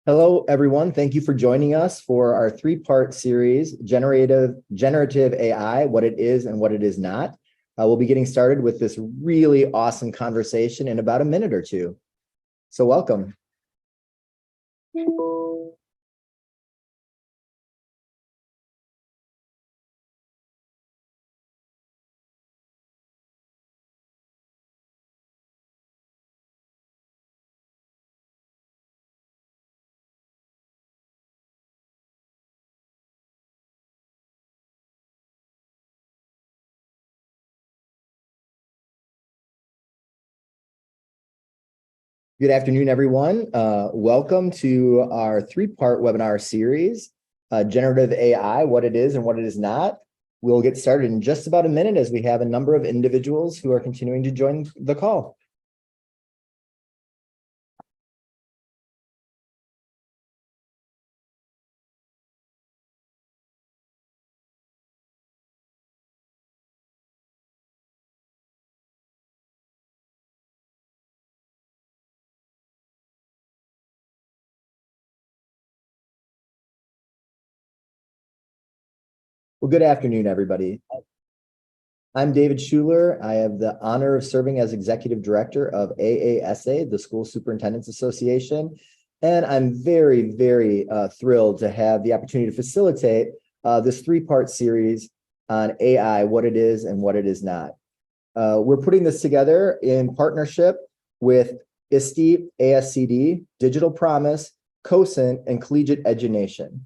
Hello, everyone. Thank you for joining us for our three-part series, Generative AI, What It Is and What It Is Not. We'll be getting started with this really awesome conversation in about a minute or two. So welcome. Good afternoon, everyone. Welcome to our three-part webinar series, Generative AI, What It Is and What It Is Not. We'll get started in just about a minute as we have a number of individuals who are continuing to join the call. Well, good afternoon, everybody. I'm David Schuler. I have the honor of serving as Executive Director of AASA, the School Superintendents Association. And I'm very, very thrilled to have the opportunity to facilitate this three-part series on AI, what it is and what it is not. We're putting this together in partnership with ISTE, ASCD, Digital Promise, COSINT, and Collegiate Edunation.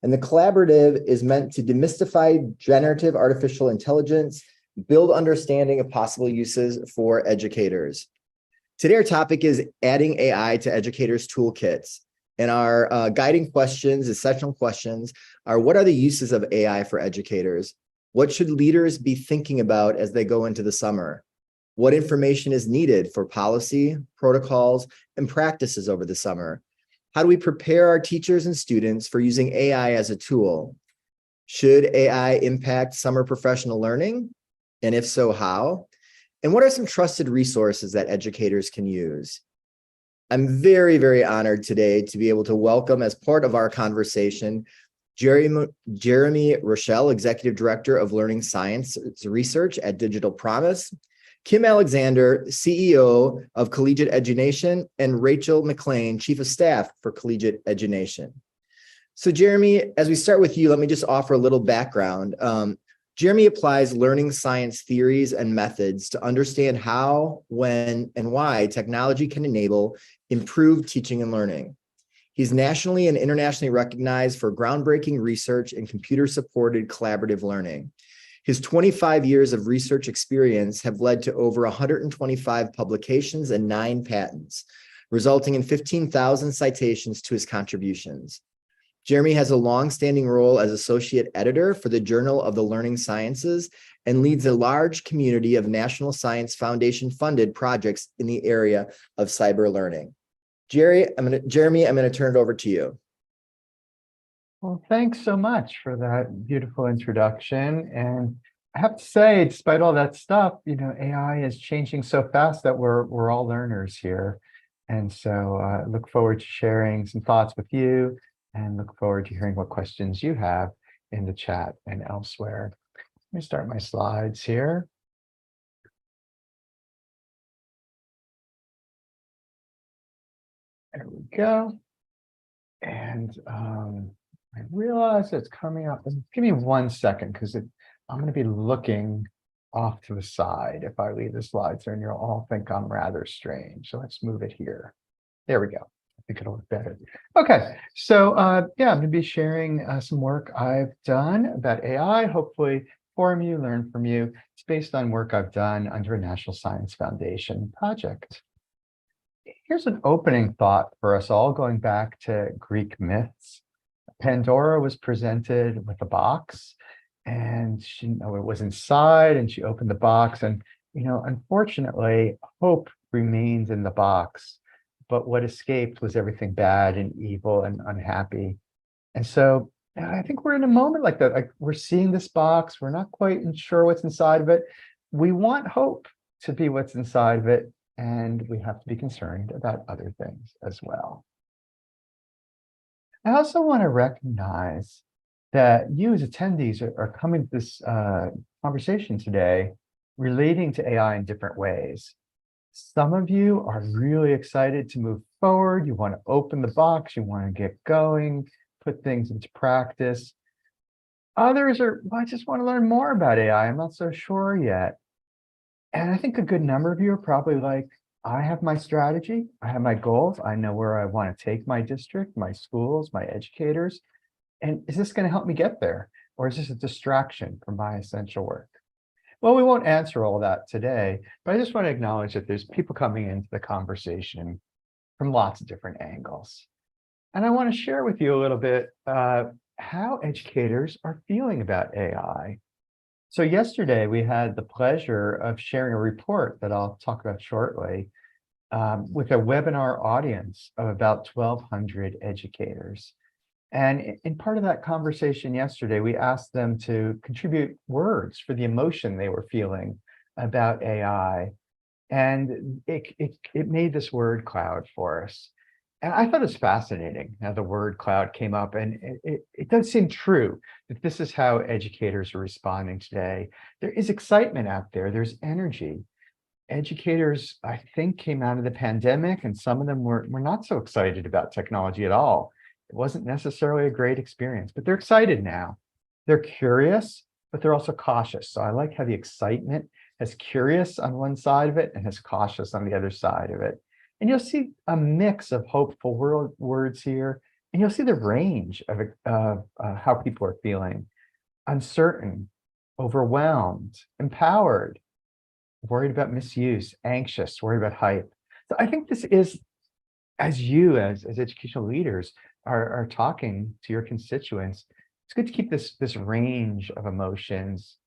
And the collaborative is meant to demystify generative artificial intelligence, build understanding of possible uses for educators. Today, our topic is adding AI to educators' toolkits. And our guiding questions, essential questions, are what are the uses of AI for educators? What should leaders be thinking about as they go into the summer? What information is needed for policy, protocols, and practices over the summer? How do we prepare our teachers and students for using AI as a tool? Should AI impact summer professional learning? And if so, how? And what are some trusted resources that educators can use? I'm very, very honored today to be able to welcome as part of our conversation, Jeremy Rochelle, Executive Director of Learning Science Research at Digital Promise, Kim Alexander, CEO of Collegiate Edunation, and Rachel McLean, Chief of Staff for Collegiate Edunation. So Jeremy, as we start with you, let me just offer a little background. Jeremy applies learning science theories and methods to understand how, when, and why technology can enable improved teaching and learning. He's nationally and internationally recognized for groundbreaking research in computer-supported collaborative learning. His 25 years of research experience have led to over 125 publications and 9 patents, resulting in 15,000 citations to his contributions. Jeremy has a long-standing role as associate editor for the Journal of the Learning Sciences and leads a large community of National Science Foundation-funded projects in the area of cyber learning. Jeremy, I'm going to turn it over to you. Well, thanks so much for that beautiful introduction. And I have to say, despite all that stuff, AI is changing so fast that we're all learners here. And so I look forward to sharing some thoughts with you and look forward to hearing what questions you have in the chat and elsewhere. Let me start my slides here. There we go. And I realize it's coming up. Give me 1 second because I'm going to be looking off to the side. If I leave the slides there, and you'll all think I'm rather strange. So let's move it here. There we go. I think it'll look better. Okay, so yeah, I'm going to be sharing some work I've done about AI, hopefully inform you, learn from you. It's based on work I've done under a National Science Foundation project. Here's an opening thought for us all, going back to Greek myths. Pandora was presented with a box, and she didn't know what was inside, and she opened the box, and unfortunately, hope remains in the box. But what escaped was everything bad and evil and unhappy. And so I think we're in a moment like that. Like, we're seeing this box. We're not quite sure what's inside of it. We want hope to be what's inside of it. And we have to be concerned about other things as well. I also want to recognize that you as attendees are coming to this conversation today relating to AI in different ways. Some of you are really excited to move forward. You want to open the box, you want to get going, put things into practice. Others are, "Well, I just want to learn more about AI. I'm not so sure yet." And I think a good number of you are probably like, "I have my strategy, I have my goals, I know where I want to take my district, my schools, my educators. And is this going to help me get there? Or is this a distraction from my essential work?" Well, we won't answer all that today, but I just want to acknowledge that there's people coming into the conversation from lots of different angles. And I want to share with you a little bit how educators are feeling about AI. So yesterday we had the pleasure of sharing a report that I'll talk about shortly with a webinar audience of about 1,200 educators. And in part of that conversation yesterday, we asked them to contribute words for the emotion they were feeling about AI. And it made this word cloud for us. And I thought it was fascinating how the word cloud came up. And it does seem true that this is how educators are responding today. There is excitement out there, there's energy. Educators, I think, came out of the pandemic, and some of them were not so excited about technology at all. It wasn't necessarily a great experience, but they're excited now. They're curious, but they're also cautious. So I like how the excitement has curious on one side of it and has cautious on the other side of it. And you'll see a mix of hopeful words here, and you'll see the range of how people are feeling: uncertain, overwhelmed, empowered, worried about misuse, anxious, worried about hype. So I think this is, as you as educational leaders are talking to your constituents, it's good to keep this range of emotions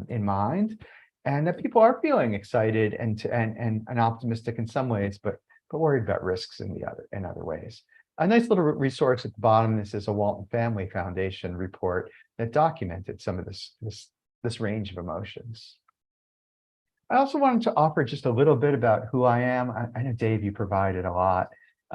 in mind, and that people are feeling excited and optimistic in some ways, but worried about risks in other ways. A nice little resource at the bottom. This is a Walton Family Foundation report that documented some of this range of emotions. I also wanted to offer just a little bit about who I am. I know, Dave, you provided a lot,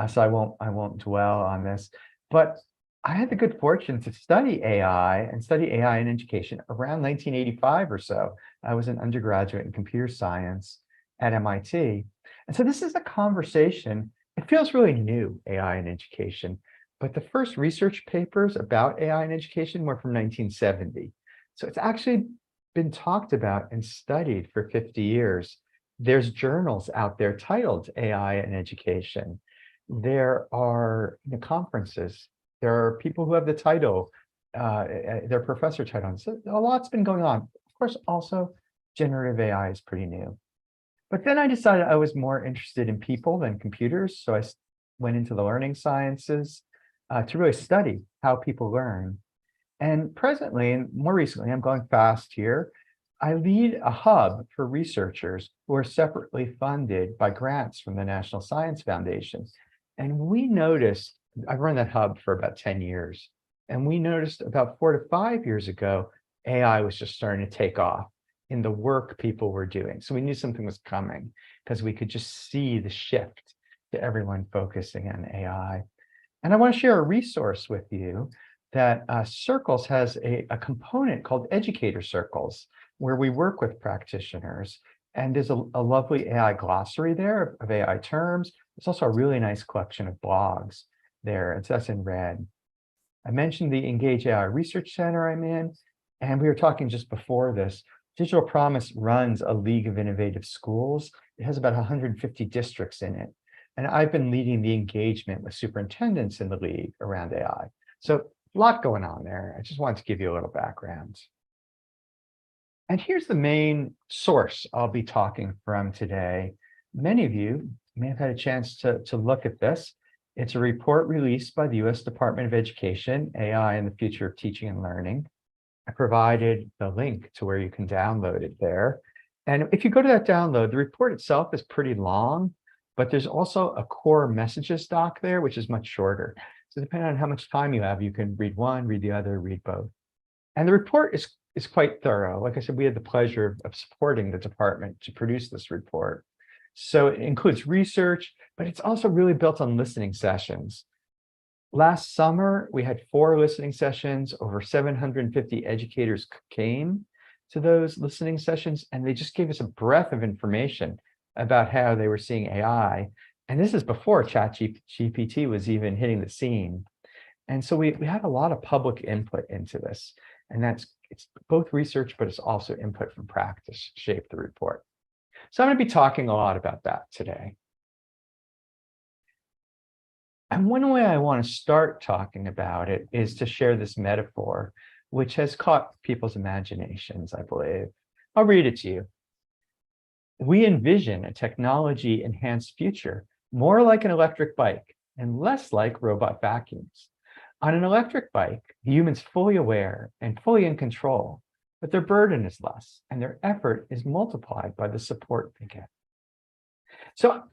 so I won't dwell on this. But I had the good fortune to study AI in education around 1985 or so. I was an undergraduate in computer science at MIT. And so this is a conversation, it feels really new, AI in education. But the first research papers about AI in education were from 1970. So it's actually been talked about and studied for 50 years. There's journals out there titled AI in Education. There are conferences. There are people who have the title, their professor title. So a lot's been going on. Of course, also generative AI is pretty new. But then I decided I was more interested in people than computers. So I went into the learning sciences to really study how people learn. And presently, and more recently, I'm going fast here, I lead a hub for researchers who are separately funded by grants from the National Science Foundation. And we noticed, I've run that hub for about 10 years, and we noticed about 4 to 5 years ago, AI was just starting to take off in the work people were doing. So we knew something was coming because we could just see the shift to everyone focusing on AI. And I want to share a resource with you that Circles has a component called Educator Circles, where we work with practitioners. And there's a lovely AI glossary there of AI terms. There's also a really nice collection of blogs there. That's in red. I mentioned the Engage AI Research Center I'm in, and we were talking just before this. Digital Promise runs a League of Innovative Schools. It has about 150 districts in it. And I've been leading the engagement with superintendents in the league around AI. So a lot going on there. I just wanted to give you a little background. And here's the main source I'll be talking from today. Many of you may have had a chance to look at this. It's a report released by the US Department of Education, AI and the Future of Teaching and Learning. I provided the link to where you can download it there. And if you go to that download, the report itself is pretty long, but there's also a core messages doc there, which is much shorter. So depending on how much time you have, you can read one, read the other, read both. And the report is quite thorough. Like I said, we had the pleasure of supporting the department to produce this report. So it includes research, but it's also really built on listening sessions. Last summer, we had 4 listening sessions. Over 750 educators came to those listening sessions, and they just gave us a breadth of information about how they were seeing AI. And this is before ChatGPT was even hitting the scene. And so we had a lot of public input into this. And it's both research, but it's also input from practice shape the report. So I'm going to be talking a lot about that today. And one way I want to start talking about it is to share this metaphor, which has caught people's imaginations, I believe. I'll read it to you. We envision a technology-enhanced future, more like an electric bike and less like robot vacuums. On an electric bike, the human's fully aware and fully in control, but their burden is less and their effort is multiplied by the support they get. So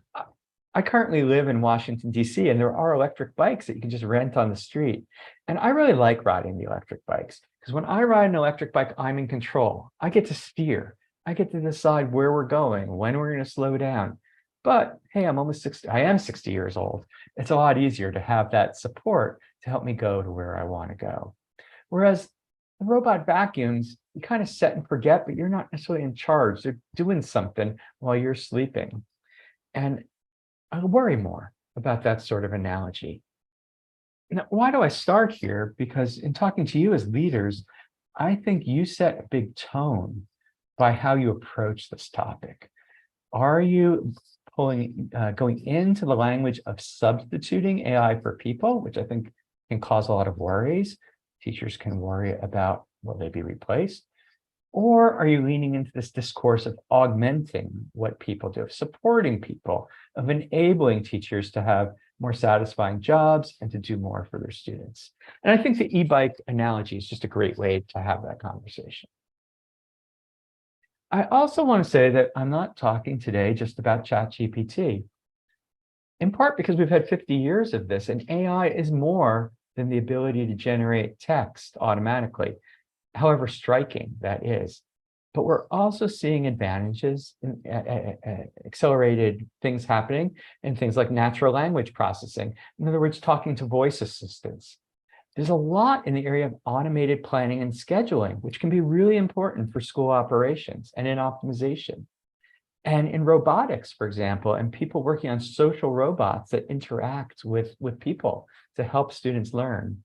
I currently live in Washington, D.C., and there are electric bikes that you can just rent on the street. And I really like riding the electric bikes because when I ride an electric bike, I'm in control. I get to steer. I get to decide where we're going, when we're going to slow down. But hey, I'm almost 60. I am 60 years old. It's a lot easier to have that support to help me go to where I want to go. Whereas the robot vacuums, you kind of set and forget, but you're not necessarily in charge. They're doing something while you're sleeping. And I worry more about that sort of analogy. Now, why do I start here? Because in talking to you as leaders, I think you set a big tone by how you approach this topic. Are you going into the language of substituting AI for people, which I think can cause a lot of worries? Teachers can worry about will they be replaced? Or are you leaning into this discourse of augmenting what people do, of supporting people, of enabling teachers to have more satisfying jobs and to do more for their students? And I think the e-bike analogy is just a great way to have that conversation. I also want to say that I'm not talking today just about ChatGPT, in part because we've had 50 years of this, and AI is more than the ability to generate text automatically, however striking that is. But we're also seeing advantages in accelerated things happening in things like natural language processing. In other words, talking to voice assistants. There's a lot in the area of automated planning and scheduling, which can be really important for school operations and in optimization. And in robotics, for example, and people working on social robots that interact with people to help students learn.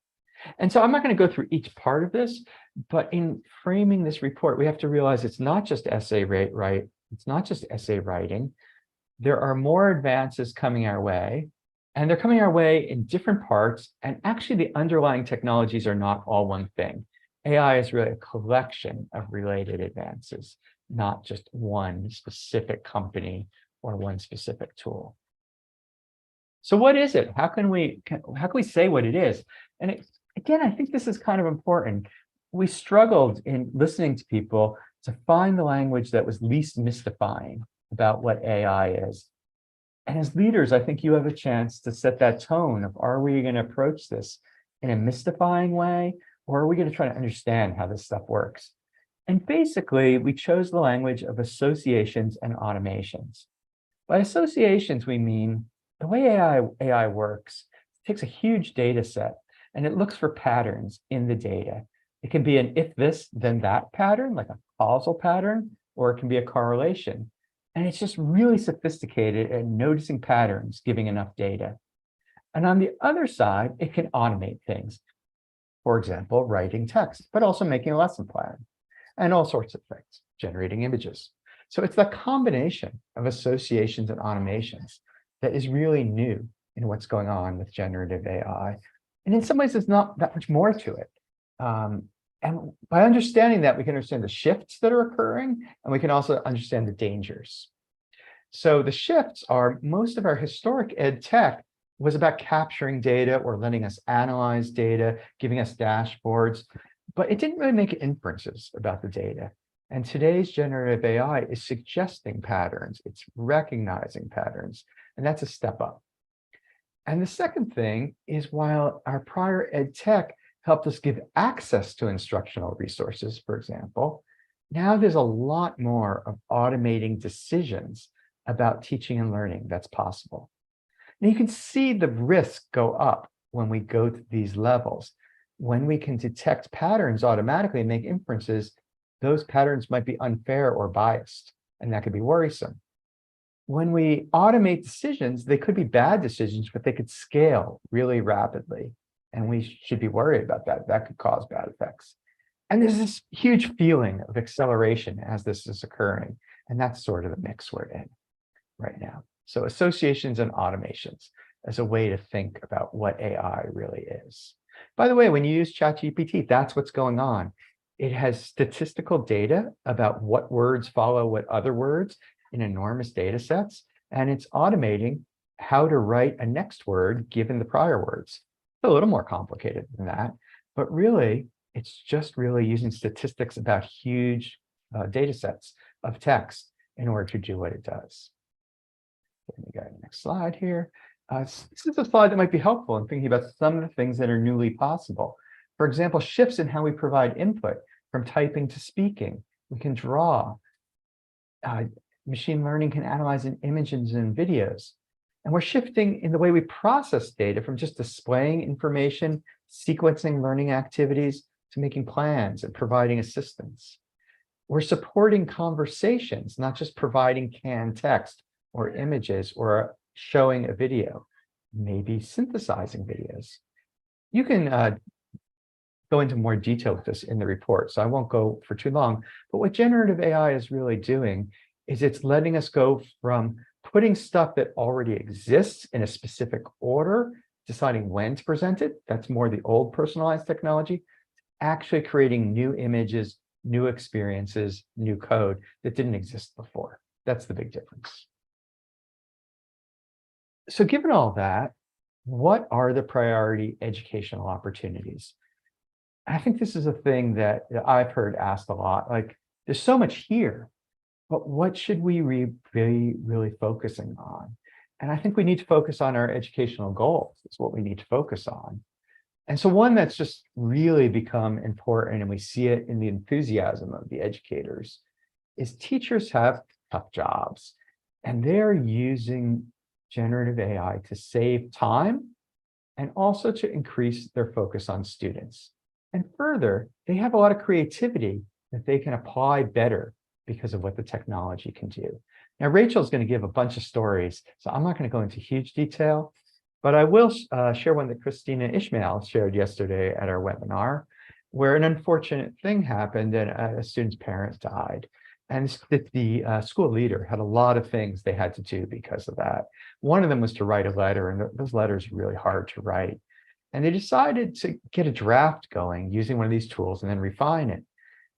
And so I'm not going to go through each part of this, but in framing this report, we have to realize it's not just essay writing. It's not just essay writing. There are more advances coming our way, and they're coming our way in different parts. And actually, the underlying technologies are not all one thing. AI is really a collection of related advances, not just one specific company or one specific tool. So what is it? How can we say what it is? And again, I think this is kind of important. We struggled in listening to people to find the language that was least mystifying about what AI is. And as leaders, I think you have a chance to set that tone of, are we going to approach this in a mystifying way, or are we going to try to understand how this stuff works? And basically, we chose the language of associations and automations. By associations, we mean the way AI works, it takes a huge data set and it looks for patterns in the data. It can be an if this, then that pattern, like a causal pattern, or it can be a correlation. And it's just really sophisticated at noticing patterns, giving enough data. And on the other side, it can automate things. For example, writing text, but also making a lesson plan and all sorts of things, generating images. So it's the combination of associations and automations that is really new in what's going on with generative AI. And in some ways, there's not that much more to it. And by understanding that, we can understand the shifts that are occurring, and we can also understand the dangers. So the shifts are, most of our historic ed tech was about capturing data or letting us analyze data, giving us dashboards, but it didn't really make inferences about the data. And today's generative AI is suggesting patterns. It's recognizing patterns, and that's a step up. And the second thing is, while our prior ed tech helped us give access to instructional resources, for example, now there's a lot more of automating decisions about teaching and learning that's possible. Now you can see the risk go up when we go to these levels. When we can detect patterns automatically and make inferences, those patterns might be unfair or biased, and that could be worrisome. When we automate decisions, they could be bad decisions, but they could scale really rapidly. And we should be worried about that. That could cause bad effects. And there's this huge feeling of acceleration as this is occurring. And that's sort of the mix we're in right now. So associations and automations as a way to think about what AI really is. By the way, when you use ChatGPT, that's what's going on. It has statistical data about what words follow what other words in enormous data sets, and it's automating how to write a next word given the prior words. It's a little more complicated than that, but really, it's just really using statistics about huge data sets of text in order to do what it does. Let me go to the next slide here. This is a slide that might be helpful in thinking about some of the things that are newly possible. For example, shifts in how we provide input from typing to speaking. We can draw. Machine learning can analyze images and videos. And we're shifting in the way we process data from just displaying information, sequencing learning activities, to making plans and providing assistance. We're supporting conversations, not just providing canned text or images or showing a video, maybe synthesizing videos. You can go into more detail with this in the report, so I won't go for too long. But what generative AI is really doing is it's letting us go from putting stuff that already exists in a specific order, deciding when to present it, that's more the old personalized technology, actually creating new images, new experiences, new code that didn't exist before. That's the big difference. So given all that, what are the priority educational opportunities? I think this is a thing that I've heard asked a lot, like there's so much here, but what should we be really focusing on? And I think we need to focus on our educational goals. It's what we need to focus on. And so one that's just really become important, and we see it in the enthusiasm of the educators, is teachers have tough jobs, and they're using generative AI to save time and also to increase their focus on students. And further, they have a lot of creativity that they can apply better because of what the technology can do. Now, Rachel's going to give a bunch of stories, so I'm not going to go into huge detail, but I will share one that Christina Ishmael shared yesterday at our webinar, where an unfortunate thing happened and a student's parents died. And the school leader had a lot of things they had to do because of that. One of them was to write a letter, and those letters are really hard to write. And they decided to get a draft going using one of these tools and then refine it.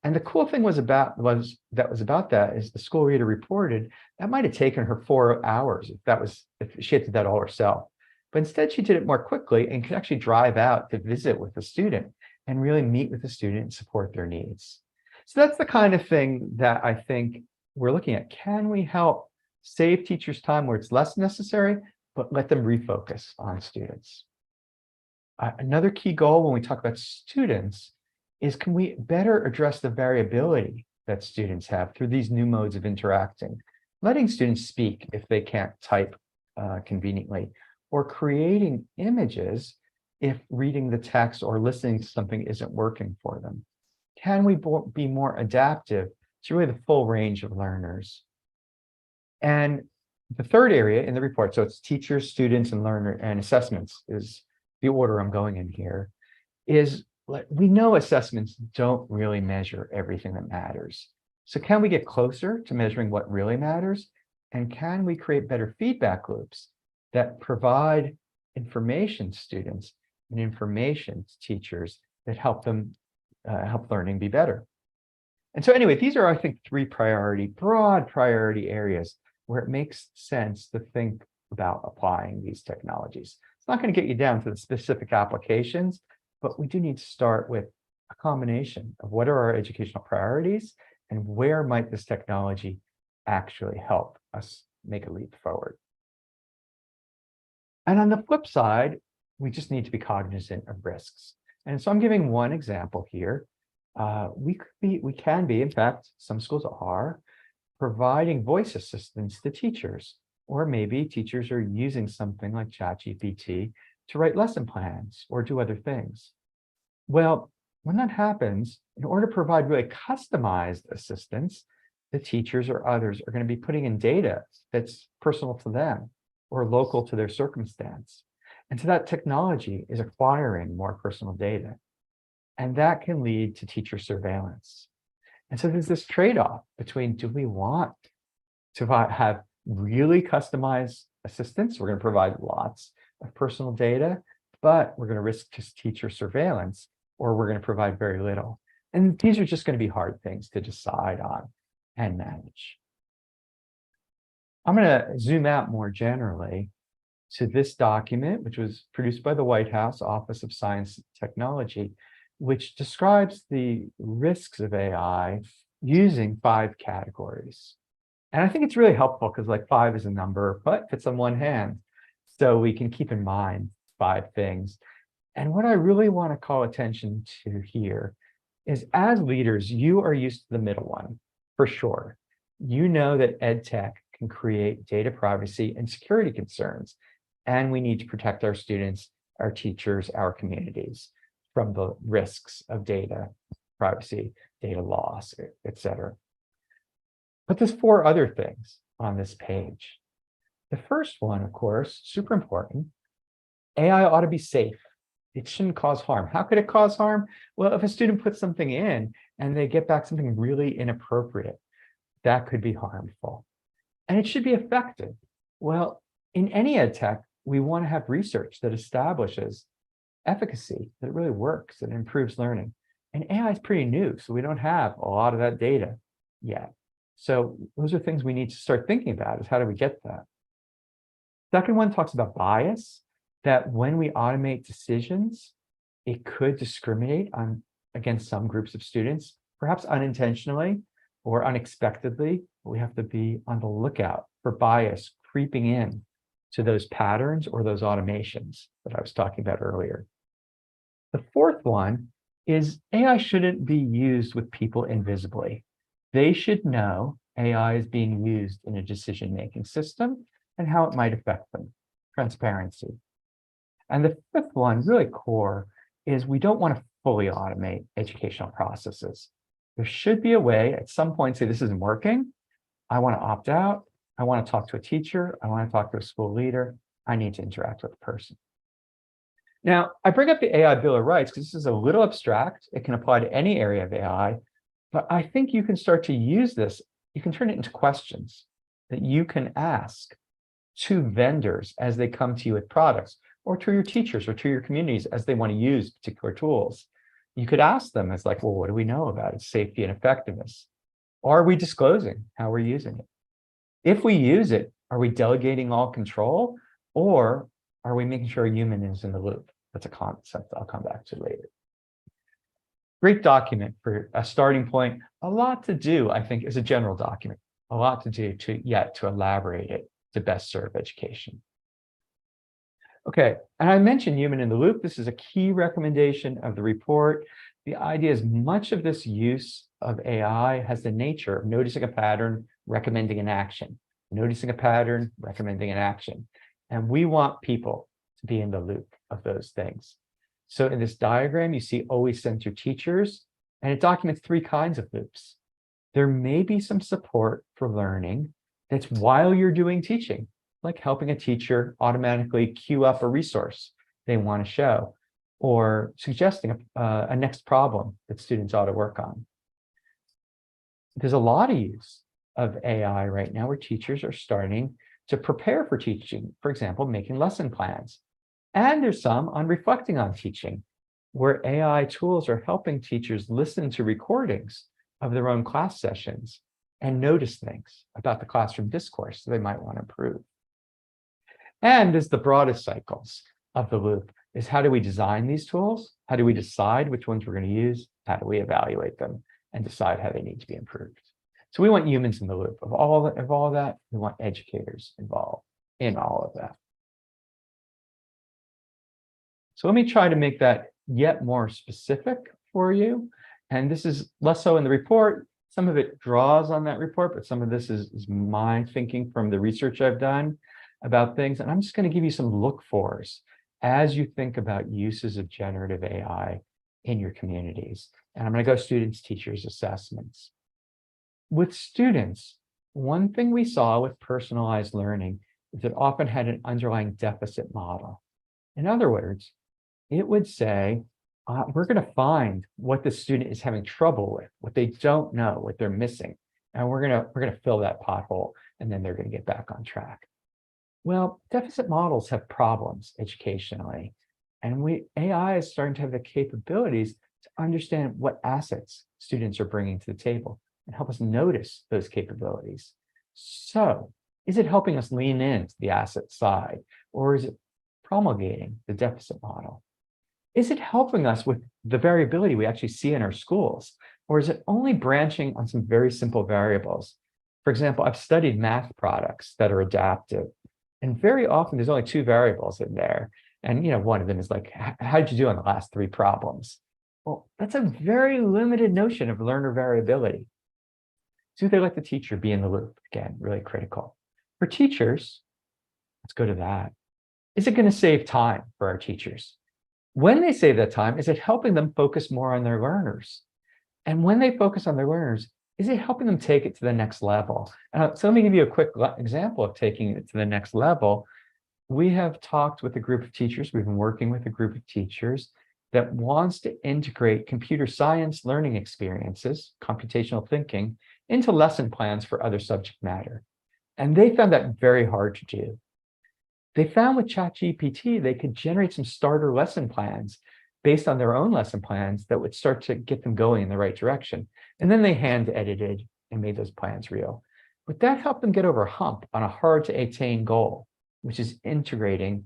And the cool thing was about that is the school reader reported that might have taken her 4 hours if she had to do that all herself. But instead, she did it more quickly and could actually drive out to visit with the student and really meet with the student and support their needs. So that's the kind of thing that I think we're looking at. Can we help save teachers time where it's less necessary, but let them refocus on students? Another key goal when we talk about students is, can we better address the variability that students have through these new modes of interacting, letting students speak if they can't type conveniently, or creating images if reading the text or listening to something isn't working for them? Can we be more adaptive to really the full range of learners? And the third area in the report, so it's teachers, students, and learner and assessments is the order I'm going in here, is we know assessments don't really measure everything that matters. So can we get closer to measuring what really matters? And can we create better feedback loops that provide information to students and information to teachers that help them help learning be better? And so anyway, these are, I think, three broad priority areas where it makes sense to think about applying these technologies. It's not going to get you down to the specific applications, but we do need to start with a combination of what are our educational priorities and where might this technology actually help us make a leap forward. And on the flip side, we just need to be cognizant of risks. And so I'm giving one example here. We can be, in fact, some schools are providing voice assistance to teachers, or maybe teachers are using something like ChatGPT to write lesson plans or do other things. Well, when that happens, in order to provide really customized assistance, the teachers or others are going to be putting in data that's personal to them or local to their circumstance. And so that technology is acquiring more personal data. And that can lead to teacher surveillance. And so there's this trade-off between, do we want to have really customized assistance? We're going to provide lots of personal data, but we're going to risk just teacher surveillance, or we're going to provide very little. And these are just going to be hard things to decide on and manage. I'm going to zoom out more generally to this document, which was produced by the White House Office of Science and Technology, which describes the risks of AI using 5 categories. And I think it's really helpful because like 5 is a number, but fits on one hand. So we can keep in mind 5 things. And what I really want to call attention to here is, as leaders, you are used to the middle one, for sure. You know that ed tech can create data privacy and security concerns, and we need to protect our students, our teachers, our communities from the risks of data privacy, data loss, et cetera. But there's 4 other things on this page. The first one, of course, super important, AI ought to be safe. It shouldn't cause harm. How could it cause harm? Well, if a student puts something in and they get back something really inappropriate, that could be harmful. And it should be effective. Well, in any ed tech, we want to have research that establishes efficacy, that it really works, that it improves learning. And AI is pretty new, so we don't have a lot of that data yet. So those are things we need to start thinking about, is how do we get that? Second one talks about bias, that when we automate decisions, it could discriminate against some groups of students, perhaps unintentionally or unexpectedly. But we have to be on the lookout for bias creeping in to those patterns or those automations that I was talking about earlier. The fourth one is AI shouldn't be used with people invisibly. They should know AI is being used in a decision-making system and how it might affect them. Transparency. And the fifth one, really core, is we don't want to fully automate educational processes. There should be a way at some point say, this isn't working. I want to opt out. I want to talk to a teacher. I want to talk to a school leader. I need to interact with a person. Now, I bring up the AI Bill of Rights because this is a little abstract. It can apply to any area of AI, but I think you can start to use this. You can turn it into questions that you can ask to vendors as they come to you with products, or to your teachers or to your communities as they want to use particular tools. You could ask them as like, well, what do we know about its safety and effectiveness? Are we disclosing how we're using it? If we use it, are we delegating all control, or are we making sure a human is in the loop? That's a concept I'll come back to later. Great document for a starting point. A lot to do, I think, as a general document. A lot to do to elaborate it to best serve education. Okay, and I mentioned human in the loop. This is a key recommendation of the report. The idea is much of this use of AI has the nature of noticing a pattern, recommending an action, noticing a pattern, recommending an action. And we want people to be in the loop of those things. So in this diagram, you see always center teachers, and it documents 3 kinds of loops. There may be some support for learning that's while you're doing teaching, like helping a teacher automatically queue up a resource they want to show, or suggesting a next problem that students ought to work on. There's a lot of use of AI right now where teachers are starting to prepare for teaching, for example, making lesson plans. And there's some on reflecting on teaching, where AI tools are helping teachers listen to recordings of their own class sessions and notice things about the classroom discourse they might want to improve. And as the broadest cycles of the loop is, how do we design these tools? How do we decide which ones we're going to use? How do we evaluate them and decide how they need to be improved? So we want humans in the loop of all of that. We want educators involved in all of that. So let me try to make that yet more specific for you. And this is less so in the report. Some of it draws on that report, but some of this is my thinking from the research I've done about things. And I'm just going to give you some look-fors as you think about uses of generative AI in your communities. And I'm going to go students, teachers, assessments. With students, one thing we saw with personalized learning is it often had an underlying deficit model. In other words, it would say, we're going to find what the student is having trouble with, what they don't know, what they're missing, and we're going to fill that pothole, and then they're going to get back on track. Well, deficit models have problems educationally, and AI is starting to have the capabilities to understand what assets students are bringing to the table and help us notice those capabilities. So, is it helping us lean into the asset side, or is it promulgating the deficit model? Is it helping us with the variability we actually see in our schools, or is it only branching on some very simple variables? For example, I've studied math products that are adaptive, and very often there's only two variables in there. And one of them is like, how did you do on the last three problems? Well, that's a very limited notion of learner variability. Do they let the teacher be in the loop? Again, really critical. For teachers, let's go to that. Is it going to save time for our teachers? When they save that time, is it helping them focus more on their learners? And when they focus on their learners, is it helping them take it to the next level? So let me give you a quick example of taking it to the next level. We have talked with a group of teachers. We've been working with a group of teachers that wants to integrate computer science learning experiences, computational thinking, into lesson plans for other subject matter. And they found that very hard to do. They found with ChatGPT, they could generate some starter lesson plans based on their own lesson plans that would start to get them going in the right direction. And then they hand edited and made those plans real. But that helped them get over a hump on a hard to attain goal, which is integrating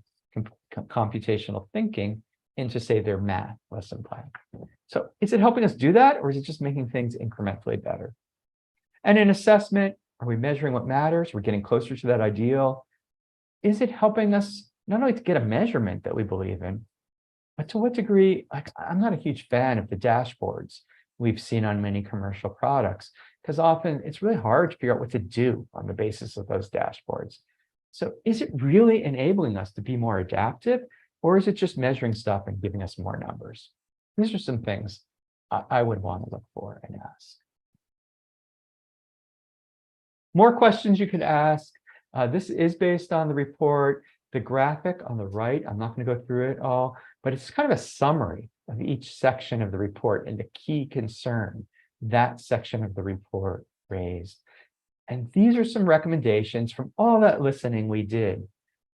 computational thinking into, say, their math lesson plan. So is it helping us do that, or is it just making things incrementally better? And in assessment, are we measuring what matters? We're getting closer to that ideal. Is it helping us not only to get a measurement that we believe in, but to what degree? Like, I'm not a huge fan of the dashboards we've seen on many commercial products, because often it's really hard to figure out what to do on the basis of those dashboards. So is it really enabling us to be more adaptive, or is it just measuring stuff and giving us more numbers? These are some things I would want to look for and ask. More questions you could ask. This is based on the report. The graphic on the right, I'm not going to go through it all, but it's kind of a summary of each section of the report and the key concern that section of the report raised. And these are some recommendations from all that listening we did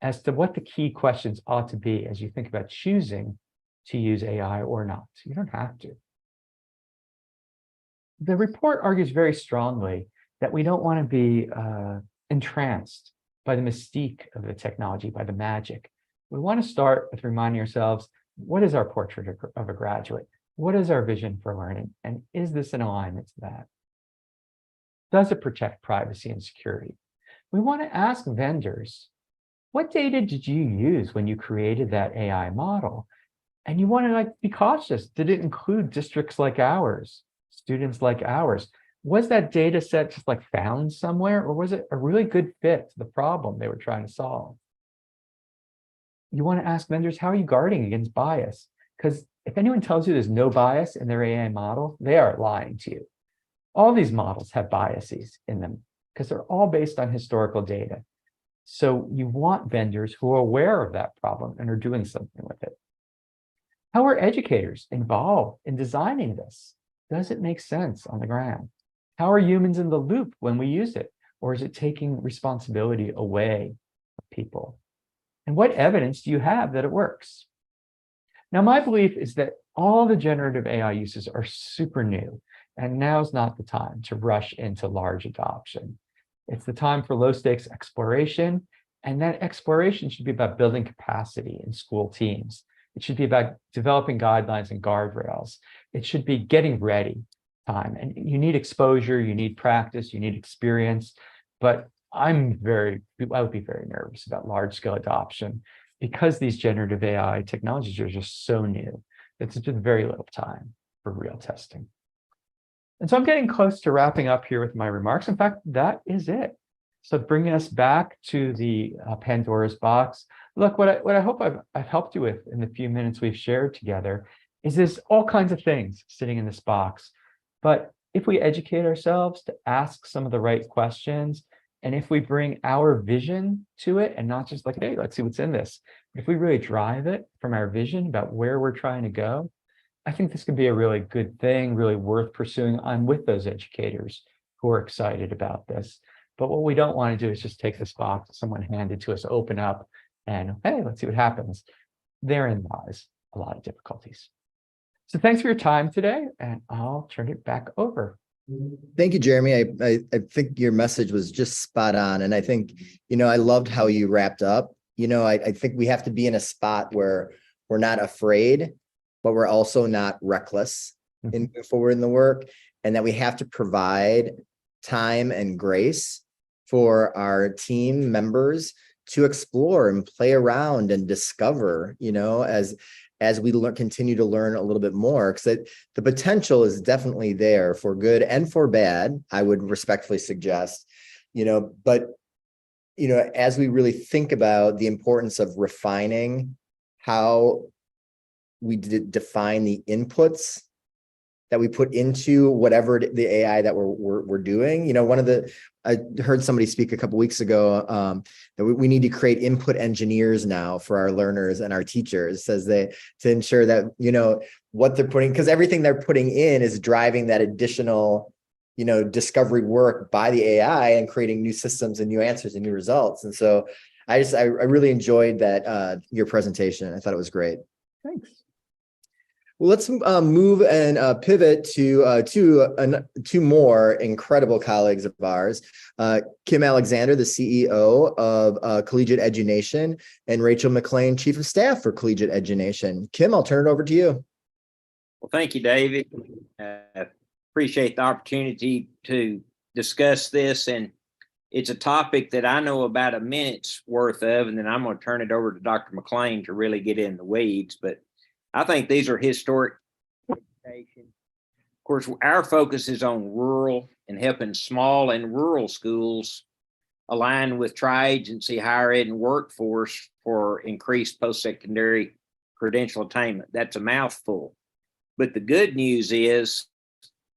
as to what the key questions ought to be as you think about choosing to use AI or not. You don't have to. The report argues very strongly that we don't want to be entranced by the mystique of the technology, by the magic. We want to start with reminding ourselves, what is our portrait of a graduate? What is our vision for learning? And is this in alignment to that? Does it protect privacy and security? We want to ask vendors, what data did you use when you created that AI model? And you want to be cautious. Did it include districts like ours, students like ours? Was that data set just found somewhere, or was it a really good fit to the problem they were trying to solve? You want to ask vendors, how are you guarding against bias? Because if anyone tells you there's no bias in their AI model, they are lying to you. All these models have biases in them because they're all based on historical data. So you want vendors who are aware of that problem and are doing something with it. How are educators involved in designing this? Does it make sense on the ground? How are humans in the loop when we use it? Or is it taking responsibility away from people? And what evidence do you have that it works? Now, my belief is that all the generative AI uses are super new, and now's not the time to rush into large adoption. It's the time for low stakes exploration, and that exploration should be about building capacity in school teams. It should be about developing guidelines and guardrails. It should be getting ready time. And you need exposure, you need practice, you need experience. But I would be very nervous about large scale adoption because these generative AI technologies are just so new. It's just very little time for real testing. And so I'm getting close to wrapping up here with my remarks. In fact, that is it. So bringing us back to the Pandora's box, Look, what I hope I've helped you with in the few minutes we've shared together is there's all kinds of things sitting in this box. But if we educate ourselves to ask some of the right questions, and if we bring our vision to it and not just like, hey, let's see what's in this. If we really drive it from our vision about where we're trying to go, I think this could be a really good thing, really worth pursuing. I'm with those educators who are excited about this. But what we don't want to do is just take this box someone handed to us, open up, and hey, let's see what happens. Therein lies a lot of difficulties. So thanks for your time today, and I'll turn it back over. Thank you, Jeremy. I think your message was just spot on. And I think, I loved how you wrapped up. I think we have to be in a spot where we're not afraid, but we're also not reckless in moving forward in the work, and that we have to provide time and grace for our team members to explore and play around and discover, as we continue to learn a little bit more, because the potential is definitely there for good and for bad, I would respectfully suggest, but, as we really think about the importance of refining how we define the inputs that we put into whatever the AI that we're doing. I heard somebody speak a couple of weeks ago that we need to create input engineers now for our learners and our teachers, to ensure that, what they're putting, because everything they're putting in is driving that additional, discovery work by the AI and creating new systems and new answers and new results. And so I really enjoyed that, your presentation. I thought it was great. Thanks. Well, let's move and pivot to two more incredible colleagues of ours, Kim Alexander, the CEO of Collegiate EduNation, and Rachel McLean, Chief of Staff for Collegiate EduNation. Kim, I'll turn it over to you. Well, thank you, David. Appreciate the opportunity to discuss this, and it's a topic that I know about a minute's worth of, and then I'm going to turn it over to Dr. McLean to really get in the weeds, but I think these are historic education. Of course, our focus is on rural and helping small and rural schools align with tri-agency higher ed and workforce for increased post-secondary credential attainment. That's a mouthful. But the good news is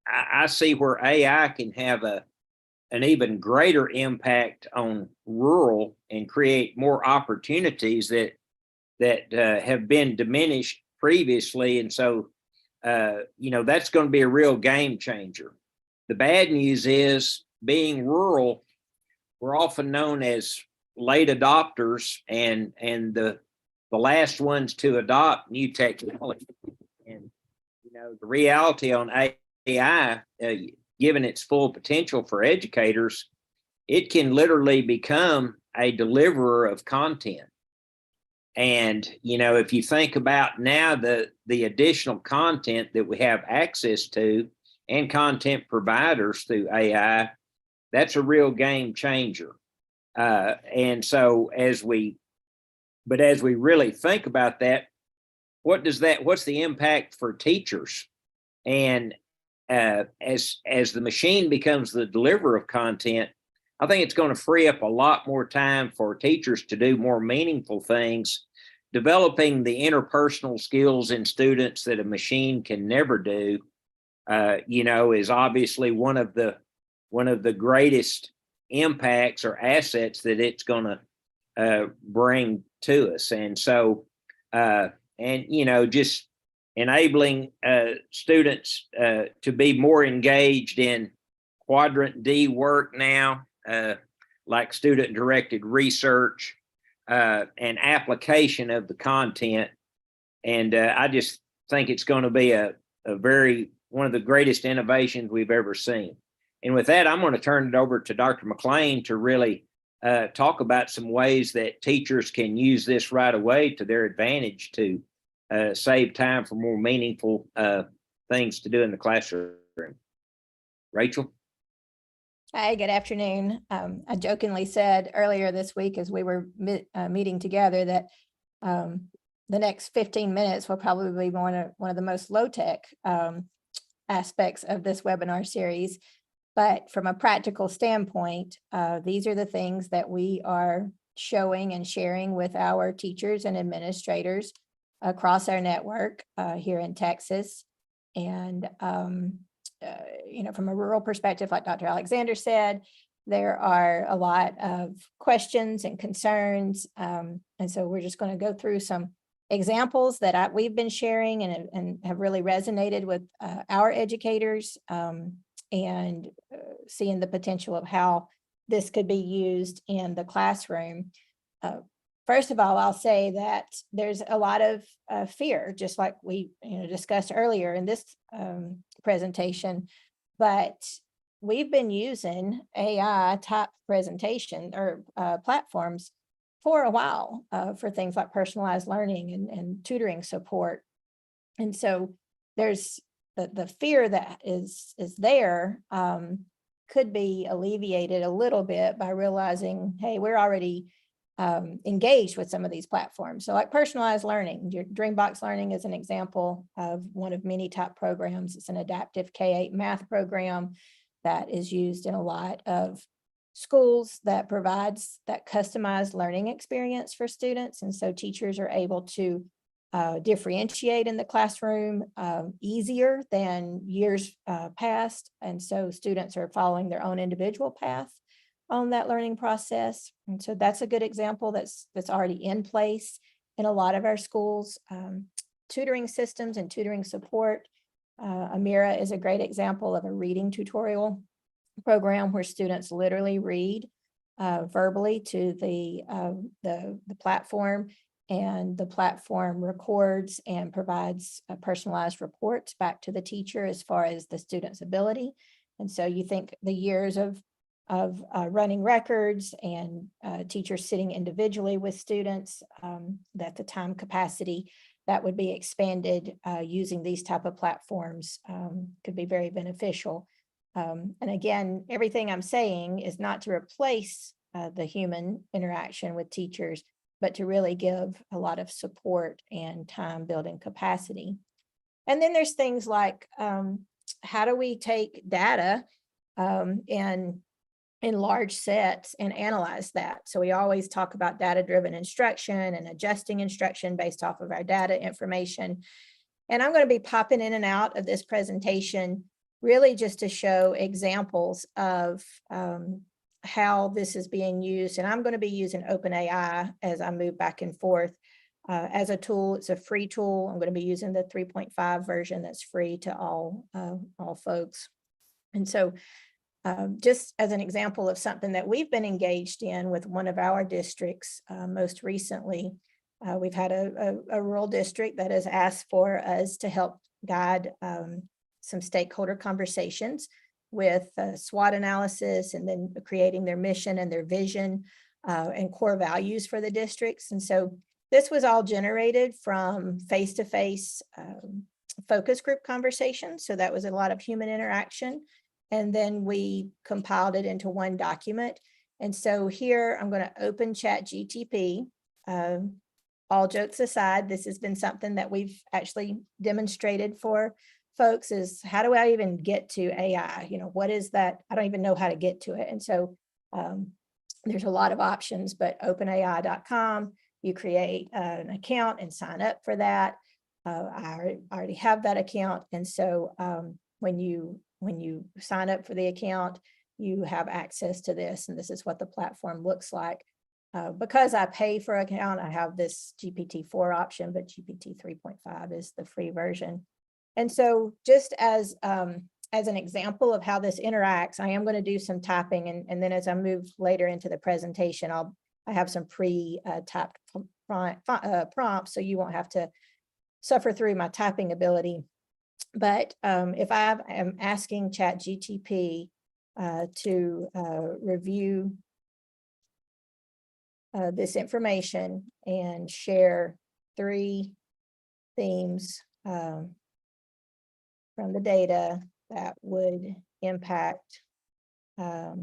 I see where AI can have an even greater impact on rural and create more opportunities that have been diminished previously. And so, that's going to be a real game changer. The bad news is, being rural, we're often known as late adopters and the last ones to adopt new technology. And, the reality on AI, given its full potential for educators, it can literally become a deliverer of content. And, if you think about now the additional content that we have access to and content providers through AI, that's a real game changer. And so as we really think about that, what's the impact for teachers? And as the machine becomes the deliverer of content, I think it's going to free up a lot more time for teachers to do more meaningful things. Developing the interpersonal skills in students that a machine can never do, is obviously one of the greatest impacts or assets that it's going to bring to us. And so, just enabling students to be more engaged in quadrant D work now, like student-directed research and application of the content. And I just think it's going to be one of the greatest innovations we've ever seen. And with that, I'm going to turn it over to Dr. McLean to really talk about some ways that teachers can use this right away to their advantage to save time for more meaningful things to do in the classroom. Rachel? Hi, good afternoon. I jokingly said earlier this week as we were meeting together that the next 15 minutes will probably be one of the most low-tech aspects of this webinar series. But from a practical standpoint, these are the things that we are showing and sharing with our teachers and administrators across our network here in Texas. And, from a rural perspective, like Dr. Alexander said, there are a lot of questions and concerns. And so we're just going to go through some examples that we've been sharing and have really resonated with our educators, and seeing the potential of how this could be used in the classroom. First of all, I'll say that there's a lot of fear, just like we discussed earlier in this presentation, but we've been using AI type presentation or platforms for a while for things like personalized learning and tutoring support. And so there's the fear that is there could be alleviated a little bit by realizing, hey, we're already engaged with some of these platforms. So like personalized learning, your Dreambox Learning is an example of one of many top programs. It's an adaptive K-8 math program that is used in a lot of schools that provides that customized learning experience for students. And so teachers are able to differentiate in the classroom easier than years past. And so students are following their own individual path on that learning process. And so that's a good example that's already in place in a lot of our schools. Tutoring systems and tutoring support. Amira is a great example of a reading tutorial program where students literally read verbally to the platform, and the platform records and provides personalized reports back to the teacher as far as the student's ability. And so you think the years of running records and teachers sitting individually with students, that the time capacity that would be expanded using these type of platforms could be very beneficial. And again, everything I'm saying is not to replace the human interaction with teachers, but to really give a lot of support and time building capacity. And then there's things like, how do we take data in large sets and analyze that? So we always talk about data-driven instruction and adjusting instruction based off of our data information. And I'm going to be popping in and out of this presentation really just to show examples of how this is being used. And I'm going to be using OpenAI as I move back and forth as a tool. It's a free tool. I'm going to be using the 3.5 version that's free to all folks. And so just as an example of something that we've been engaged in with one of our districts most recently, we've had a rural district that has asked for us to help guide some stakeholder conversations with SWOT analysis and then creating their mission and their vision and core values for the districts. And so this was all generated from face-to-face focus group conversations. So that was a lot of human interaction. And then we compiled it into one document. And so here I'm going to open ChatGTP. All jokes aside, this has been something that we've actually demonstrated for folks, is how do I even get to AI? What is that? I don't even know how to get to it. And so there's a lot of options, but openai.com, you create an account and sign up for that. I already have that account. And so when you sign up for the account, you have access to this, and this is what the platform looks like. Because I pay for an account, I have this GPT-4 option, but GPT 3.5 is the free version. And so just as an example of how this interacts, I am going to do some typing, and then as I move later into the presentation, I have some pre-typed prompts, so you won't have to suffer through my typing ability. But if I am asking ChatGTP to review this information and share 3 themes from the data that would impact a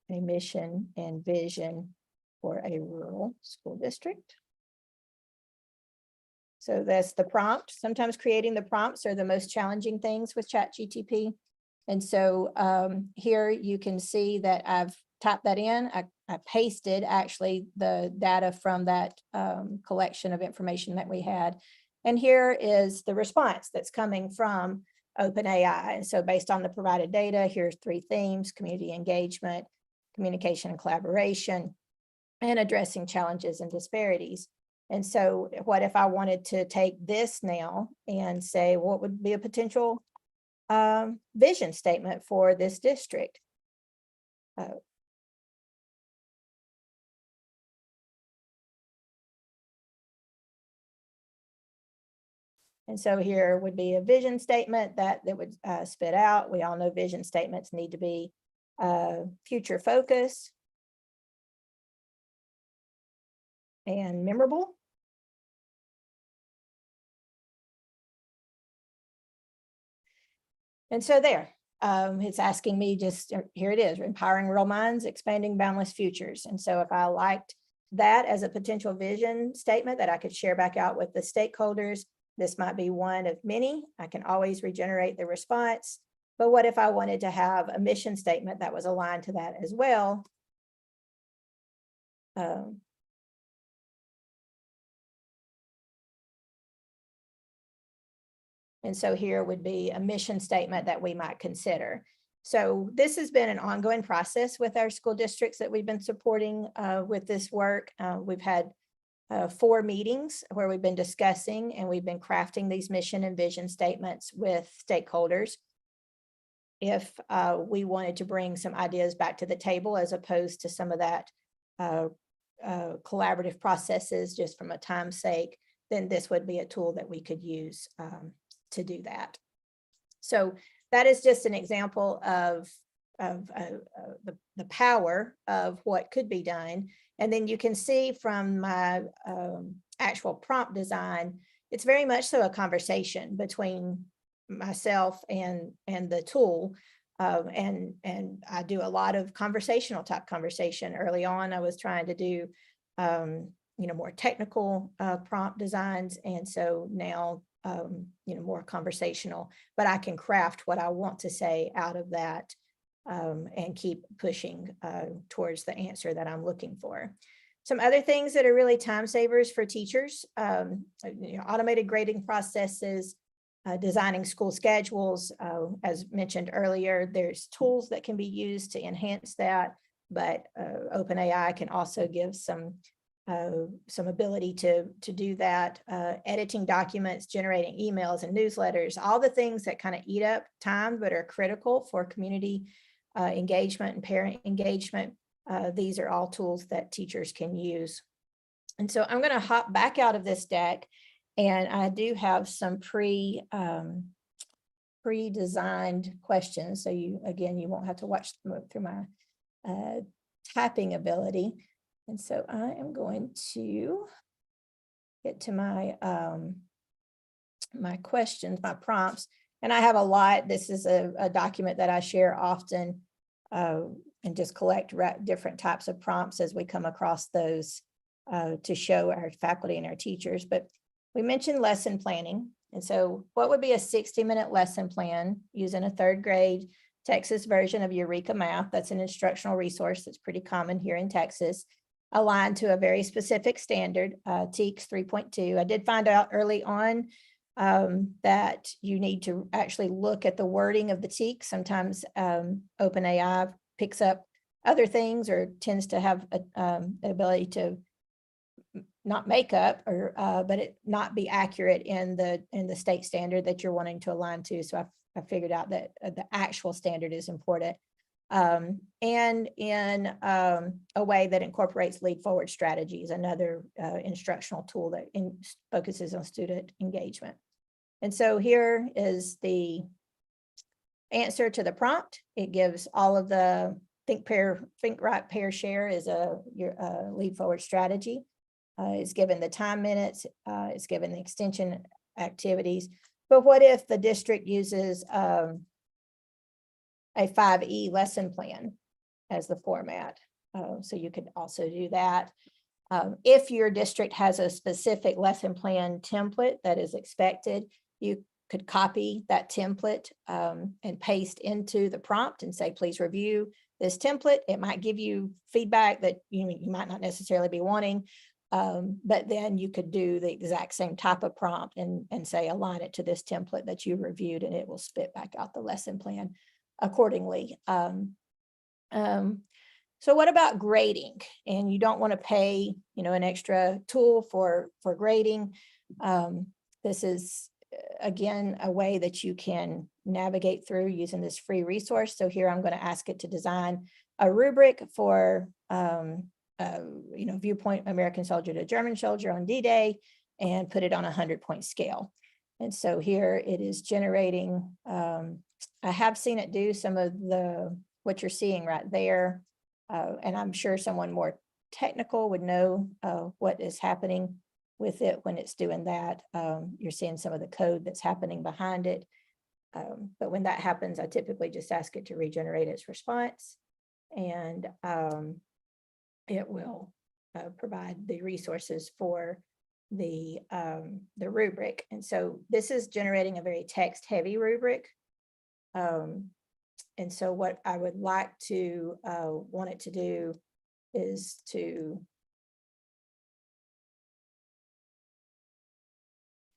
mission and vision for a rural school district. So that's the prompt. Sometimes creating the prompts are the most challenging things with ChatGTP. And so here you can see that I've type that in. I pasted actually the data from that collection of information that we had. And here is the response that's coming from OpenAI. And so based on the provided data, here's 3 themes: community engagement, communication and collaboration, and addressing challenges and disparities. And so what if I wanted to take this now and say, what would be a potential vision statement for this district? And so here would be a vision statement that would spit out. We all know vision statements need to be future focused and memorable. And so there, it's asking me just, here it is, empowering real minds, expanding boundless futures. And so if I liked that as a potential vision statement that I could share back out with the stakeholders, this might be one of many. I can always regenerate the response. But what if I wanted to have a mission statement that was aligned to that as well? And so here would be a mission statement that we might consider. So this has been an ongoing process with our school districts that we've been supporting with this work. We've had 4 meetings where we've been discussing and we've been crafting these mission and vision statements with stakeholders. If we wanted to bring some ideas back to the table as opposed to some of that collaborative processes just from a time's sake, then this would be a tool that we could use to do that. So that is just an example of the power of what could be done. And then you can see from my actual prompt design, it's very much so a conversation between myself and the tool. And I do a lot of conversational type conversation. Early on, I was trying to do more technical prompt designs. And so now, more conversational, but I can craft what I want to say out of that and keep pushing towards the answer that I'm looking for. Some other things that are really time savers for teachers, automated grading processes, designing school schedules. As mentioned earlier, there's tools that can be used to enhance that, but OpenAI can also give some ability to do that, editing documents, generating emails and newsletters, all the things that kind of eat up time but are critical for community engagement and parent engagement. These are all tools that teachers can use. And so I'm going to hop back out of this deck, and I do have some pre-designed questions. So you won't have to watch through my typing ability. And so I am going to get to my my questions, my prompts, and I have a lot. This is a document that I share often and just collect different types of prompts as we come across those to show our faculty and our teachers. But we mentioned lesson planning. And so what would be a 60-minute lesson plan using a 3rd grade Texas version of Eureka Math? That's an instructional resource that's pretty common here in Texas, aligned to a very specific standard, TEKS 3.2. I did find out early on that you need to actually look at the wording of the TEKS. Sometimes OpenAI picks up other things or tends to have an ability to not make up or but it not be accurate in the state standard that you're wanting to align to. So I figured out that the actual standard is important. And in a way that incorporates lead forward strategies, another instructional tool that focuses on student engagement. And so here is the answer to the prompt. It gives all of the think, write, pair, share is your lead forward strategy. It's given the time minutes, it's given the extension activities. But what if the district uses a 5E lesson plan as the format? So you could also do that. If your district has a specific lesson plan template that is expected, you could copy that template and paste into the prompt and say, please review this template. It might give you feedback that you might not necessarily be wanting. But then you could do the exact same type of prompt and say, align it to this template that you reviewed, and it will spit back out the lesson plan accordingly. So what about grading? And you don't want to pay, an extra tool for grading. This is, again, a way that you can navigate through using this free resource. So here I'm going to ask it to design a rubric for, viewpoint American soldier to German soldier on D-Day, and put it on a 100-point scale. And so here it is generating, I have seen it do some of what you're seeing right there. And I'm sure someone more technical would know what is happening with it when it's doing that. You're seeing some of the code that's happening behind it. But when that happens, I typically just ask it to regenerate its response, and it will provide the resources for the rubric. And so this is generating a very text-heavy rubric. And so what I would like to want it to do is to,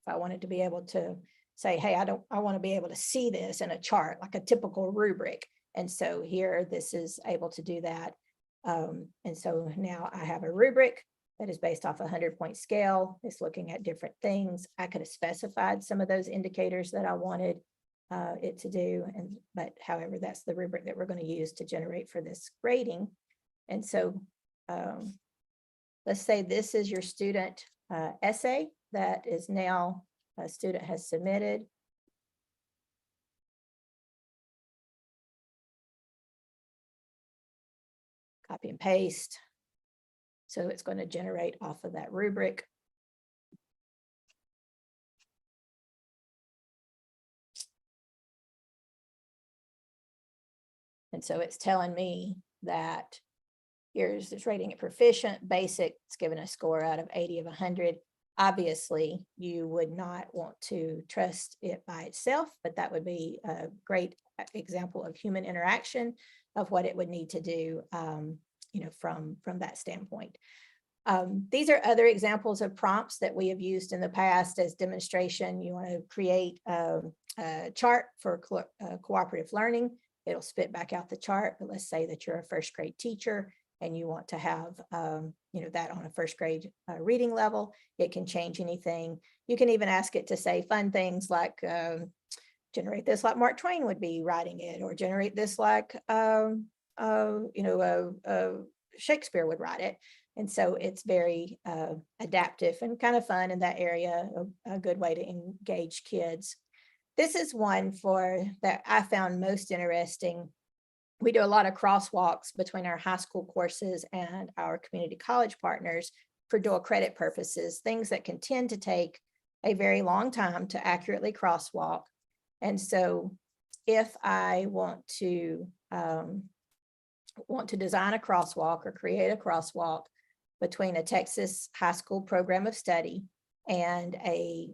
if I wanted to be able to say, hey, I want to be able to see this in a chart, like a typical rubric. And so here, this is able to do that. And so now I have a rubric that is based off a 100-point scale. It's looking at different things. I could have specified some of those indicators that I wanted it to do, but however, that's the rubric that we're going to use to generate for this grading. And so let's say this is your student essay that is now a student has submitted. Copy and paste. So it's going to generate off of that rubric. And so it's telling me that it's rating it proficient, basic, it's given a score out of 80 of 100. Obviously, you would not want to trust it by itself, but that would be a great example of human interaction of what it would need to do, from that standpoint. These are other examples of prompts that we have used in the past as demonstration. You want to create a chart for cooperative learning. It'll spit back out the chart, but let's say that you're a first grade teacher and you want to have, that on a first grade reading level. It can change anything. You can even ask it to say fun things like, generate this like Mark Twain would be writing it, or generate this like, Shakespeare would write it. And so it's very adaptive and kind of fun in that area, a good way to engage kids. This is one that I found most interesting. We do a lot of crosswalks between our high school courses and our community college partners for dual credit purposes, things that can tend to take a very long time to accurately crosswalk. And so if I want to design a crosswalk or create a crosswalk between a Texas high school program of study and a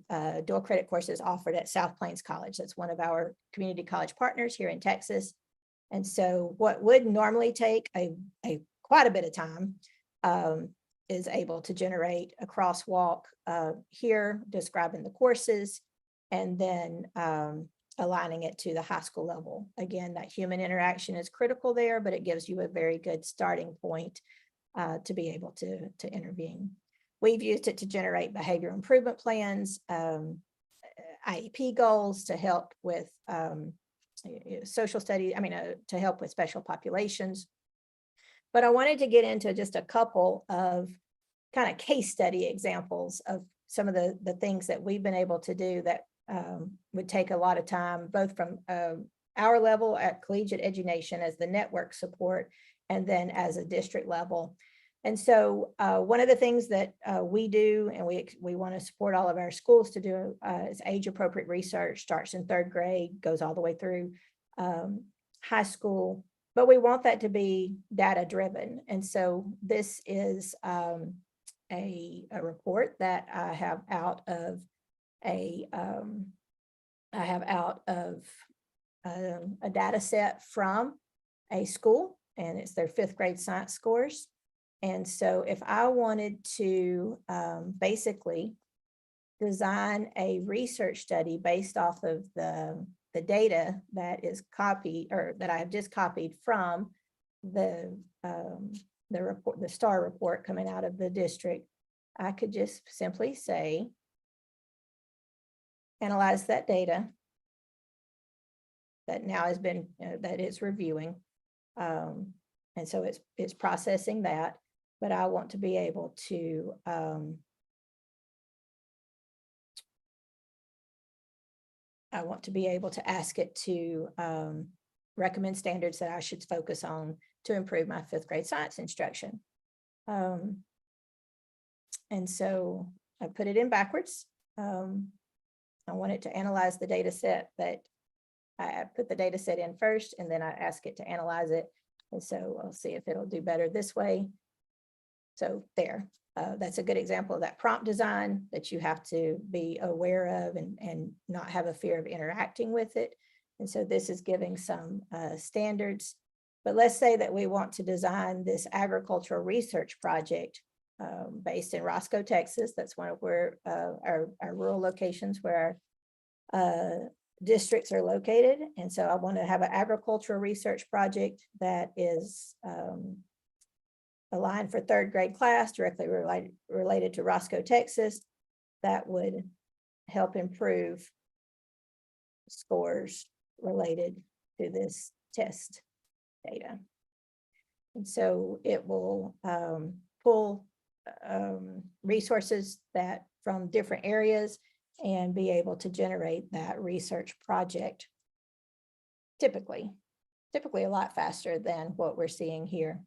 dual credit courses offered at South Plains College. That's one of our community college partners here in Texas. And so what would normally take quite a bit of time is able to generate a crosswalk here describing the courses, and then aligning it to the high school level. Again, that human interaction is critical there, but it gives you a very good starting point to be able to intervene. We've used it to generate behavior improvement plans, IEP goals to help with social studies, to help with special populations. But I wanted to get into just a couple of kind of case study examples of some of the things that we've been able to do that would take a lot of time, both from our level at Collegiate Education as the network support, and then as a district level. And so one of the things that we do, and we want to support all of our schools to do, is age appropriate research. Starts in 3rd grade, goes all the way through high school, but we want that to be data driven. And so this is a report that I have out of a data set from a school and it's their 5th grade science scores. And so if I wanted to basically design a research study based off of the data that is copied, or that I have just copied from the report, the STAR report coming out of the district, I could just simply say, analyze that data that now has been, that it's reviewing. And so it's processing that, but I want to be able to ask it to recommend standards that I should focus on to improve my 5th grade science instruction. And so I put it in backwards. I want it to analyze the data set that I put the data set in first, and then I ask it to analyze it. And so I'll see if it'll do better this way. So there, that's a good example of that prompt design that you have to be aware of and not have a fear of interacting with it. And so this is giving some standards. But let's say that we want to design this agricultural research project based in Roscoe, Texas. That's one of where our rural locations where our districts are located. And so I want to have an agricultural research project that is aligned for 3rd grade class, directly related to Roscoe, Texas, that would help improve scores related to this test data. And so it will pull resources that from different areas and be able to generate that research project typically a lot faster than what we're seeing here.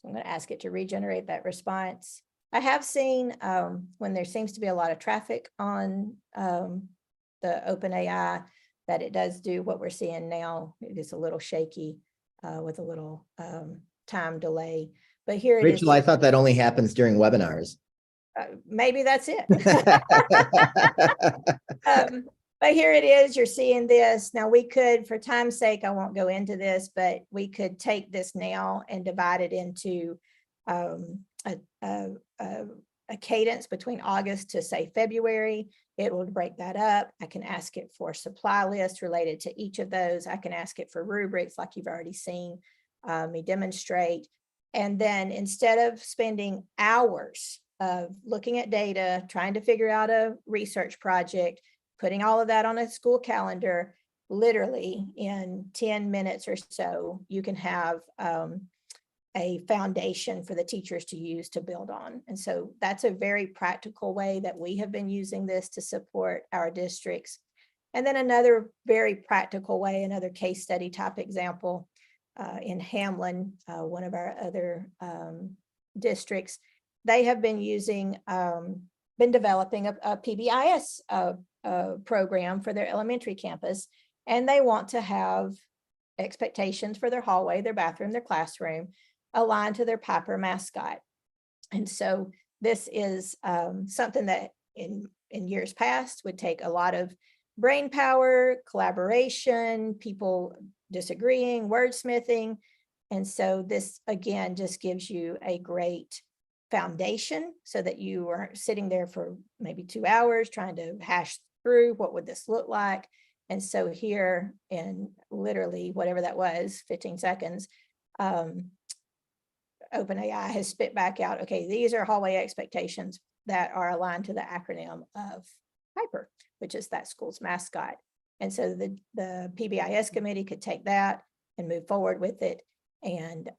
So I'm going to ask it to regenerate that response. I have seen when there seems to be a lot of traffic on the OpenAI, that it does do what we're seeing now. It is a little shaky with a little time delay. But here it is. Rachel, I thought that only happens during webinars. Maybe that's it. But here it is, you're seeing this. Now we could, for time's sake, I won't go into this, but we could take this now and divide it into a cadence between August to say February. It will break that up. I can ask it for supply lists related to each of those. I can ask it for rubrics like you've already seen me demonstrate. And then instead of spending hours of looking at data, trying to figure out a research project, putting all of that on a school calendar, literally in 10 minutes or so, you can have a foundation for the teachers to use to build on. And so that's a very practical way that we have been using this to support our districts. And then another very practical way, another case study type example in Hamlin, one of our other districts, they have been using, been developing a PBIS program for their elementary campus, and they want to have expectations for their hallway, their bathroom, their classroom aligned to their Piper mascot. And so this is something that in years past would take a lot of brain power, collaboration, people disagreeing, wordsmithing. And so this, again, just gives you a great foundation so that you are sitting there for maybe 2 hours trying to hash through what would this look like. And so here in literally whatever that was, 15 seconds, OpenAI has spit back out, okay, these are hallway expectations that are aligned to the acronym of Piper, which is that school's mascot. And so the PBIS committee could take that and move forward with it and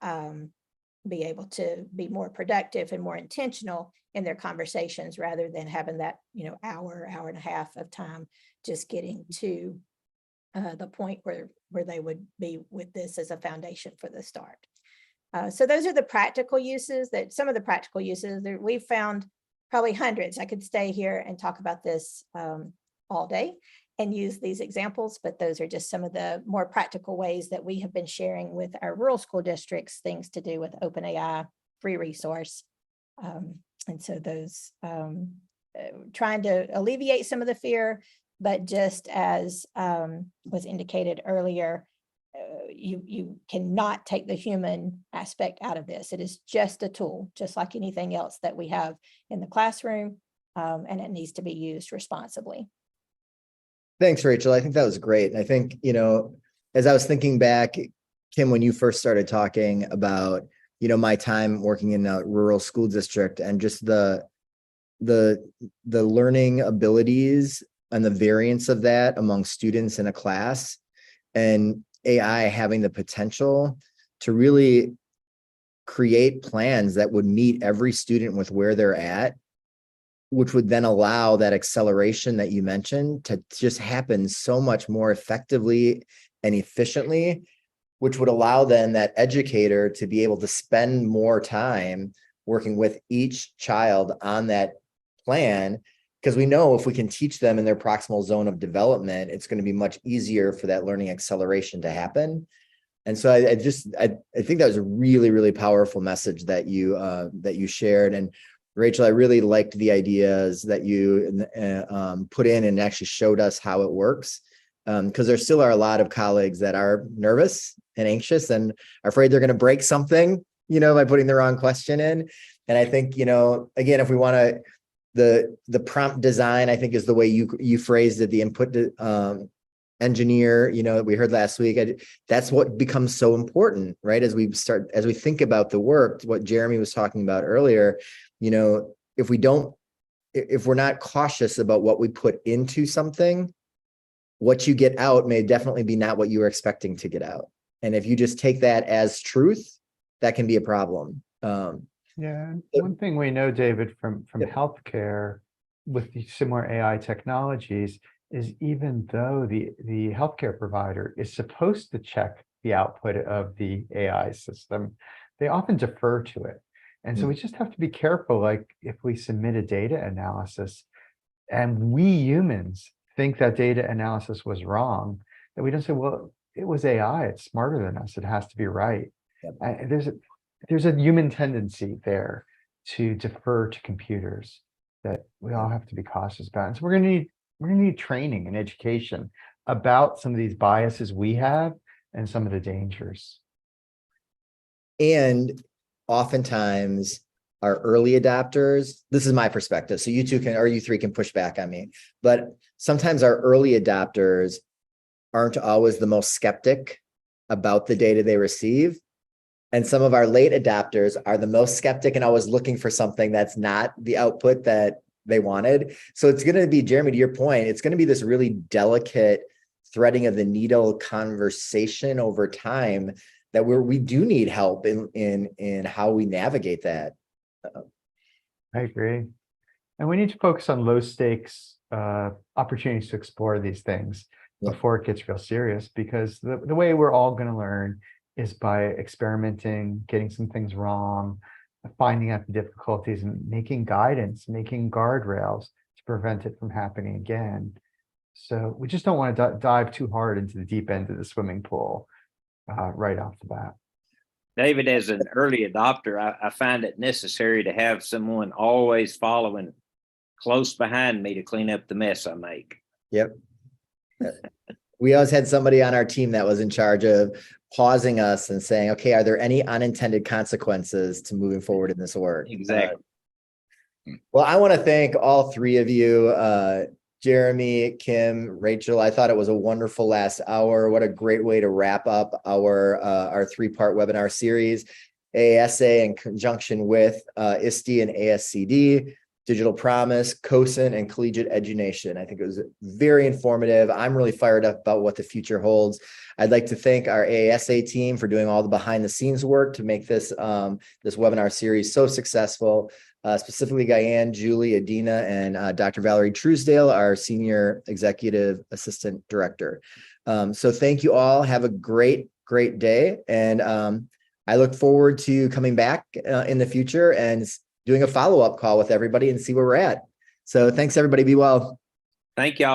be able to be more productive and more intentional in their conversations rather than having that, hour and a half of time just getting to the point where they would be with this as a foundation for the start. So those are the practical uses some of the practical uses that we've found, probably hundreds. I could stay here and talk about this all day and use these examples, but those are just some of the more practical ways that we have been sharing with our rural school districts, things to do with OpenAI, free resource. And so those trying to alleviate some of the fear, but just as was indicated earlier, you cannot take the human aspect out of this. It is just a tool, just like anything else that we have in the classroom, and it needs to be used responsibly. Thanks, Rachel. I think that was great. And I think, as I was thinking back, Kim, when you first started talking about, my time working in a rural school district and just the learning abilities and the variance of that among students in a class, and AI having the potential to really create plans that would meet every student with where they're at, which would then allow that acceleration that you mentioned to just happen so much more effectively and efficiently, which would allow then that educator to be able to spend more time working with each child on that plan. Because we know if we can teach them in their proximal zone of development, it's going to be much easier for that learning acceleration to happen. And so I think that was a really, really powerful message that you shared. And Rachel, I really liked the ideas that you put in and actually showed us how it works. Because there still are a lot of colleagues that are nervous and anxious and are afraid they're going to break something, by putting the wrong question in. And I think, again, if we want to, the prompt design, I think, is the way you phrased it, the input engineer, we heard last week. That's what becomes so important, right? As we think about the work, what Jeremy was talking about earlier, if we're not cautious about what we put into something, what you get out may definitely be not what you were expecting to get out. And if you just take that as truth, that can be a problem. Yeah, one thing we know, David, from healthcare with the similar AI technologies is even though the healthcare provider is supposed to check the output of the AI system, they often defer to it. And so we just have to be careful, like if we submit a data analysis and we humans think that data analysis was wrong, that we don't say, well, it was AI, it's smarter than us, it has to be right. Yep. There's a human tendency there to defer to computers that we all have to be cautious about. And so we're gonna need training and education about some of these biases we have and some of the dangers. And oftentimes our early adopters, this is my perspective, so you three can push back on me, but sometimes our early adopters aren't always the most skeptic about the data they receive. And some of our late adopters are the most skeptic and always looking for something that's not the output that they wanted. So it's going to be, Jeremy, to your point, it's going to be this really delicate threading of the needle conversation over time that we do need help in how we navigate that. I agree. And we need to focus on low stakes opportunities to explore these things before it gets real serious, because the way we're all going to learn is by experimenting, getting some things wrong, finding out the difficulties, and making guidance, making guardrails to prevent it from happening again. So we just don't want to dive too hard into the deep end of the swimming pool right off the bat. David, as an early adopter, I find it necessary to have someone always following close behind me to clean up the mess I make. Yep. We always had somebody on our team that was in charge of pausing us and saying, okay, are there any unintended consequences to moving forward in this work? Exactly. Well, I want to thank all three of you, Jeremy, Kim, Rachel. I thought it was a wonderful last hour. What a great way to wrap up our three-part webinar series, AASA in conjunction with ISTE and ASCD, Digital Promise, COSIN, and Collegiate Edunation. I think it was very informative. I'm really fired up about what the future holds. I'd like to thank our AASA team for doing all the behind-the-scenes work to make this webinar series so successful. Specifically Guyan, Julie, Adina, and Dr. Valerie Truesdale, our Senior Executive Assistant Director. So thank you all. Have a great day. And I look forward to coming back in the future and doing a follow-up call with everybody and see where we're at. So thanks, everybody. Be well. Thank y'all.